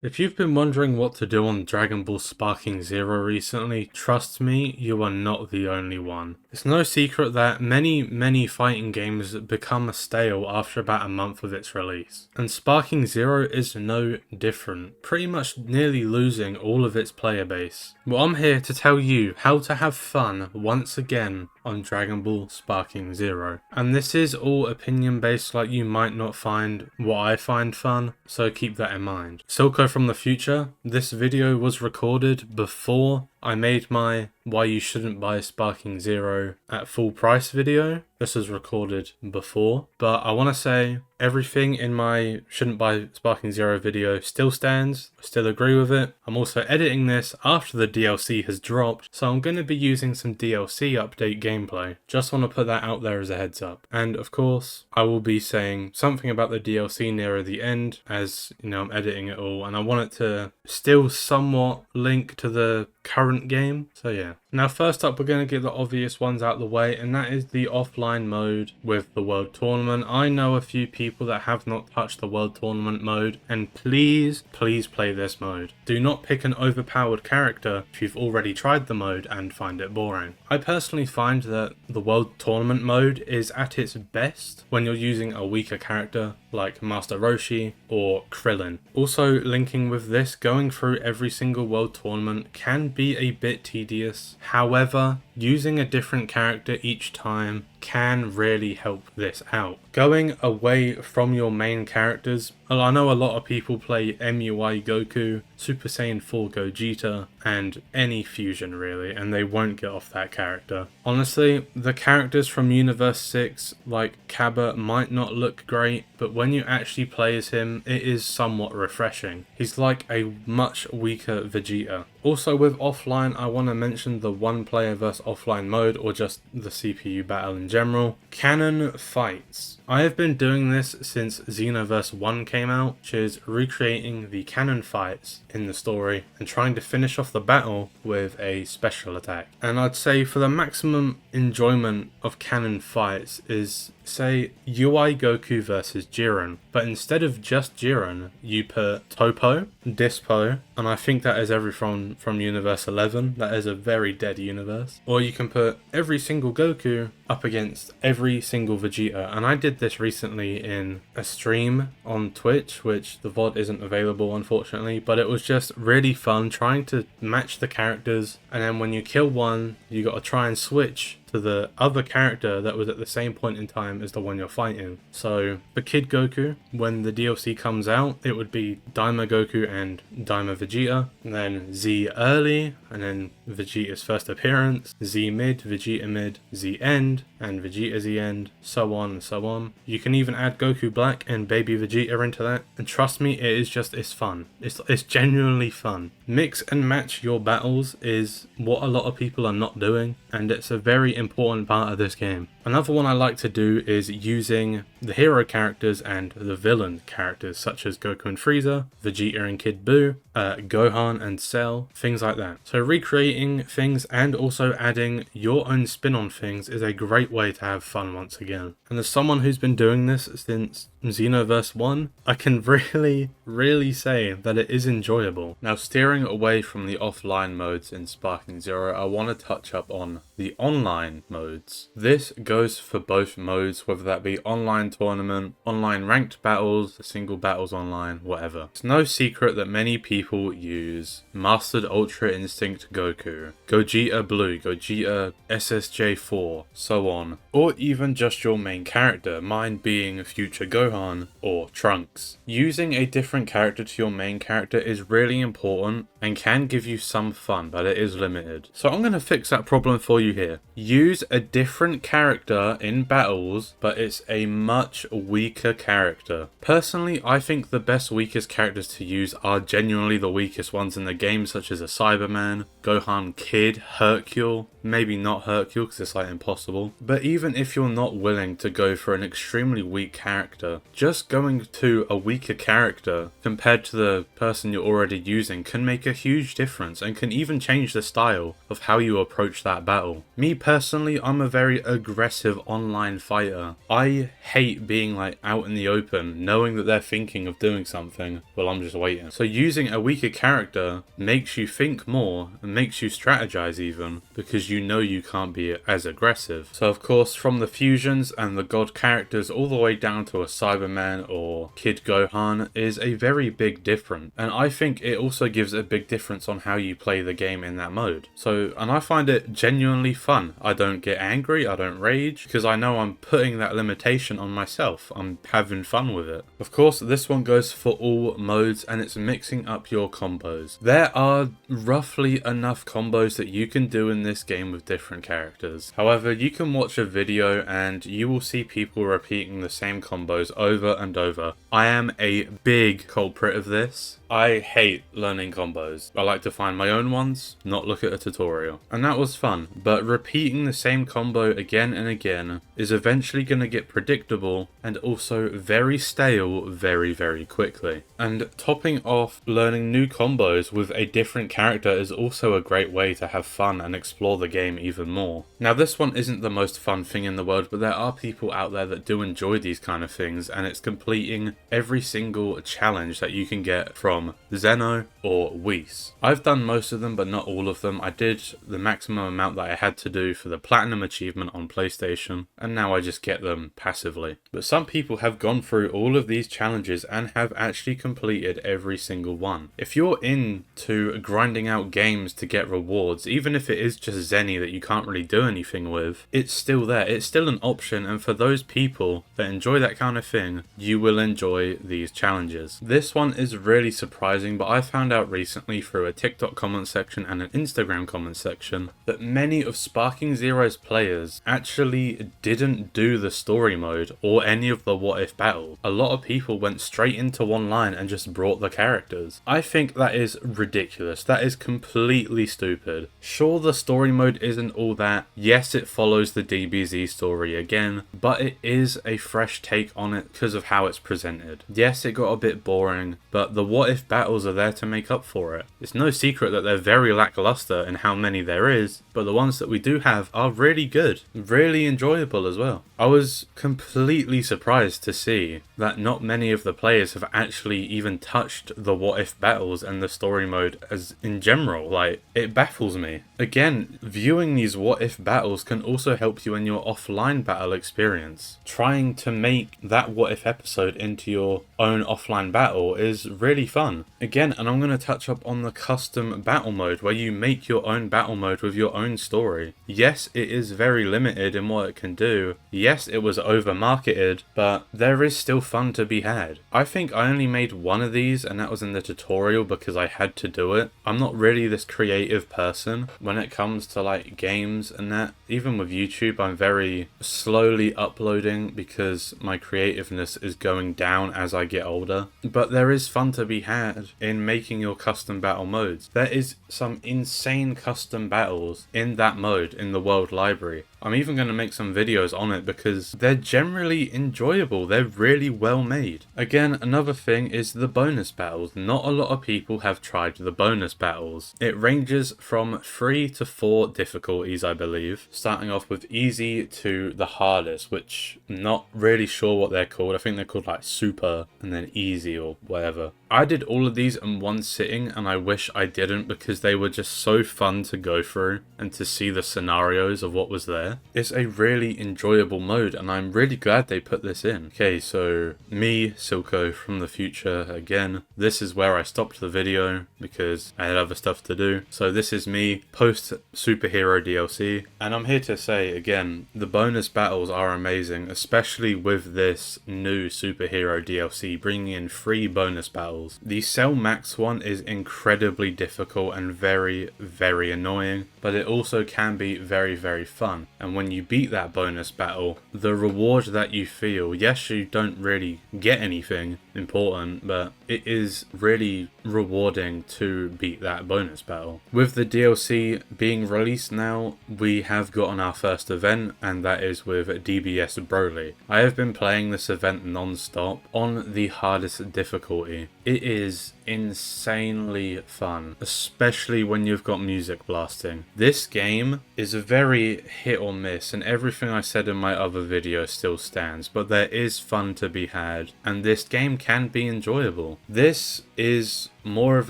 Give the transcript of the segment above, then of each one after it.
If you've been wondering what to do on Dragon Ball Sparking Zero recently, trust me, you are not the only one. It's no secret that many fighting games become stale after about a month of its release, and Sparking Zero is no different, pretty much nearly losing all of its player base. Well, I'm here to tell you how to have fun once again on Dragon Ball Sparking Zero. And this is all opinion based, like you might not find what I find fun, so keep that in mind. Silco from the future, this video was recorded before I made my why you shouldn't buy Sparking Zero at full price video. This was recorded before, but I want to say everything in my shouldn't buy Sparking Zero video still stands. I still agree with it. I'm also editing this after the DLC has dropped, so I'm going to be using some DLC update gameplay. Just want to put that out there as a heads up. And of course, I will be saying something about the DLC nearer the end, as you know, I'm editing it all, and I want it to still somewhat link to the current game. So yeah. Now first up, we're going to get the obvious ones out of the way, and that is the offline mode with the World Tournament. I know a few people that have not touched the World Tournament mode, and please play this mode. Do not pick an overpowered character if you've already tried the mode and find it boring. I personally find that the World Tournament mode is at its best when you're using a weaker character like Master Roshi or Krillin. Also linking with this, going through every single World Tournament can be a bit tedious. However, using a different character each time can really help this out. Going away from your main characters, I know a lot of people play MUI Goku, Super Saiyan 4 Gogeta, and any fusion really, and they won't get off that character. Honestly, the characters from Universe 6 like Cabba might not look great, but when you actually play as him, it is somewhat refreshing. He's like a much weaker Vegeta. Also with offline, I want to mention the one player versus offline mode, or just the CPU battle in general. Canon fights. I have been doing this since Xenoverse 1 came out, which is recreating the canon fights in the story and trying to finish off the battle with a special attack. And I'd say for the maximum enjoyment of canon fights is, say, UI Goku versus Jiren, but instead of just Jiren, you put Toppo, Dispo, and I think that is everyone from Universe 11. That is a very dead universe. Or you can put every single Goku up against every single Vegeta, and I did this recently in a stream on Twitch, which the VOD isn't available unfortunately, but it was just really fun trying to match the characters, and then when you kill one, you got to try and switch to the other character that was at the same point in time as the one you're fighting. So for Kid Goku, when the DLC comes out, it would be Daima Goku and Daima Vegeta, and then Z early, and then Vegeta's first appearance, Z mid, Vegeta mid, Z end, and Vegeta Z end, so on and so on. You can even add Goku Black and Baby Vegeta into that, and trust me, it's fun. It's genuinely fun. Mix and match your battles is what a lot of people are not doing, and it's a very important part of this game. Another one I like to do is using the hero characters and the villain characters, such as Goku and Frieza, Vegeta and Kid Buu, Gohan and Cell, things like that. So recreating things and also adding your own spin on things is a great way to have fun once again. And as someone who's been doing this since Xenoverse 1, I can really say that it is enjoyable. Now, steering away from the offline modes in Sparking Zero, I want to touch up on the online modes. This goes for both modes, whether that be online tournament, online ranked battles, single battles online, whatever. It's no secret that many people use Mastered Ultra Instinct Goku, Gogeta Blue, Gogeta SSJ4, so on, or even just your main character, mine being Future Gohan or Trunks. Using a different character to your main character is really important and can give you some fun, but it is limited. So I'm going to fix that problem for you here. Use a different character in battles, but it's a much weaker character. Personally, I think the best weakest characters to use are genuinely the weakest ones in the game, such as a Cyberman, Gohan Kid, Hercule. Maybe not Hercule because it's like impossible. But even if you're not willing to go for an extremely weak character, Just going to a weaker character compared to the person you're already using can make a huge difference and can even change the style of how you approach that battle. Me personally, I'm a very aggressive online fighter. I hate being like out in the open, knowing that they're thinking of doing something while I'm just waiting. So using a weaker character makes you think more and makes you strategize even, because you know you can't be as aggressive. So of course, from the fusions and the god characters all the way down to a Cyberman or Kid Gohan is a very big difference. And I think it also gives a big difference on how you play the game in that mode. And I find it genuinely fun. I don't get angry, I don't rage, because I know I'm putting that limitation on myself. I'm having fun with it. Of course, this one goes for all modes and it's mixing up your combos. There are roughly enough combos that you can do in this game with different characters. However, you can watch a video and you will see people repeating the same combos over and over. I am a big culprit of this. I hate learning combos. I like to find my own ones, not look at a tutorial. And that was fun, but repeating the same combo again and again is eventually going to get predictable and also very stale very, very quickly. And topping off learning new combos with a different character is also a great way to have fun and explore the game even more. Now this one isn't the most fun thing in the world, but there are people out there that do enjoy these kind of things, and it's completing every single challenge that you can get from Zeno or Whis. I've done most of them, but not all of them. I did the maximum amount that I had to do for the Platinum achievement on PlayStation, and now I just get them passively. But some people have gone through all of these challenges and have actually completed every single one. If you're into grinding out games to get rewards, even if it is just Zenny that you can't really do anything with, it's still there. It's still an option, and for those people that enjoy that kind of thing, you will enjoy these challenges. This one is really surprising, but I found out recently through a TikTok comment section and an Instagram comment section that many of Sparking Zero's players actually didn't do the story mode or any of the what if battles. A lot of people went straight into online and just brought the characters. I think that is ridiculous. That is completely stupid. Sure, the story mode isn't all that. Yes, it follows the DBZ story again, but it is a fresh take on it because of how it's presented. Yes, it got a bit boring, but the what if battles are there to make up for it. It's no secret that they're very lackluster in how many there is, but the ones that we do have are really good, really enjoyable as well. I was completely surprised to see that not many of the players have actually even touched the what if battles and the story mode as in general. Like, it baffles me. Again, viewing these what if battles can also help you in your offline battle experience. Trying to make that what if episode into your own offline battle is really fun. Again, and I'm going to touch up on the custom battle mode where you make your own battle mode with your own story. Yes, it is very limited in what it can do. Yes, it was over marketed, but there is still fun to be had. I think I only made one of these, and that was in the tutorial because I had to do it. I'm not really this creative person when it comes to like games and that. Even with YouTube, I'm very slowly uploading because my creativeness is going down as I get older. But there is fun to be had in making your custom battle modes. There is some insane custom battles in that mode in the World Library. I'm even going to make some videos on it because they're generally enjoyable. They're really well made. Again, another thing is the bonus battles. Not a lot of people have tried the bonus battles. It ranges from 3 to 4 difficulties, I believe, starting off with easy to the hardest, which I'm not really sure what they're called. I think they're called like super and then easy or whatever. I did all of these in one sitting, and I wish I didn't because they were just so fun to go through and to see the scenarios of what was there. It's a really enjoyable mode, and I'm really glad they put this in. Okay, so me, Silco from the future again. This is where I stopped the video because I had other stuff to do. So this is me post superhero DLC, and I'm here to say again, the bonus battles are amazing, especially with this new superhero DLC bringing in 3 bonus battles. The Cell Max one is incredibly difficult and very, very annoying, but it also can be very, very fun. And when you beat that bonus battle, the reward that you feel, yes, you don't really get anything, important, but it is really rewarding to beat that bonus battle. With the DLC being released now, we have gotten our first event, and that is with DBS Broly. I have been playing this event non-stop on the hardest difficulty. It is insanely fun, especially when you've got music blasting. This game is a very hit or miss, and everything I said in my other video still stands, but there is fun to be had, and this game can be enjoyable. This is more of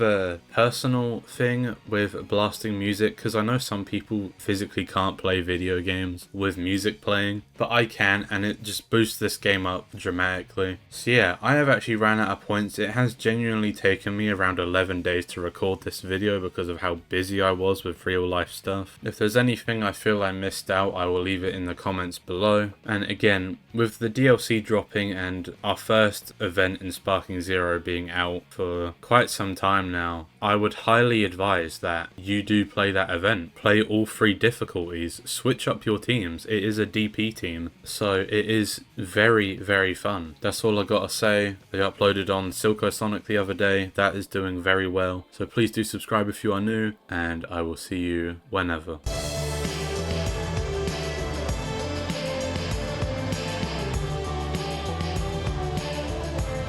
a personal thing with blasting music, because I know some people physically can't play video games with music playing, but I can, and it just boosts this game up dramatically. So yeah, I have actually ran out of points. It has genuinely taken me around 11 days to record this video because of how busy I was with real life stuff. If there's anything I feel I missed out, I will leave it in the comments below. And again, with the DLC dropping and our first event in Sparking Zero being out for quite some time now, I would highly advise that you do play that event. Play all 3 difficulties, switch up your teams. It is a DP team, so it is very, very fun. That's all I gotta say. They uploaded on Silco Sonic the other day. That is doing very well. So please do subscribe if you are new, and I will see you whenever.